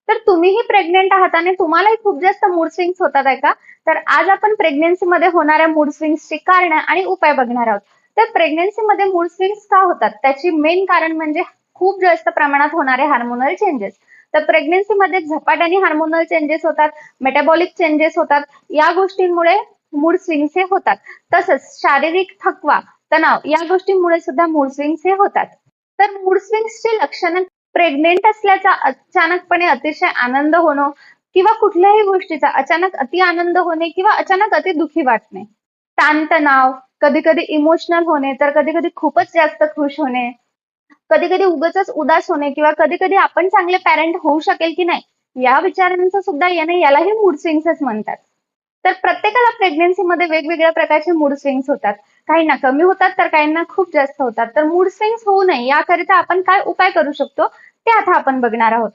तर तुम्हीही प्रेग्नंट आहात आणि तुम्हालाही खूप जास्त मूड स्विंग्स होतात आहे का? तर आज आपण प्रेग्नन्सीमध्ये होणाऱ्या मूड स्विंग्सची कारणं आणि उपाय बघणार आहोत. तर प्रेग्नन्सीमध्ये मूड स्विंग्स का होतात? त्याची मेन कारण म्हणजे खूप जास्त प्रमाणात होणारे हार्मोनल चेंजेस. तर प्रेग्नन्सीमध्ये झपाट्याने हार्मोनल चेंजेस होतात, मेटाबॉलिक चेंजेस होतात. या गोष्टींमुळे मूड स्विंग्स हे होतात. तसंच शारीरिक थकवा, तणाव या गोष्टींमुळे सुद्धा मूड स्विंग्स हे होतात. तर मूड स्विंग्सची लक्षणं प्रेग्नेंट असल्याचा अचानकपणे अतिशय आनंद होणं किंवा कुठल्याही गोष्टीचा अचानक अति आनंद होणे किंवा अचानक अति दुःखी वाटणे. ताणतणाव, कधी-कधी इमोशनल होणे, तर कधी-कधी खूपच जास्त खुश होणे. कधी-कधी उगाचच उदास होणे किंवा कधी-कधी आपण चांगले पॅरेंट होऊ शकेल की नाही, या विचारांचं सुद्धा येणे यालाही मूड स्विंग्सच म्हणतात. तर प्रत्येकाला प्रेग्नन्सीमध्ये वेगवेगळ्या प्रकारचे मूड स्विंग्स होतात. काहींना कमी होतात, तर काहींना खूप जास्त होतात. तर मूड स्विंग्स होऊ नये याकरिता आपण काय उपाय करू शकतो, ते आता आपण बघणार आहोत.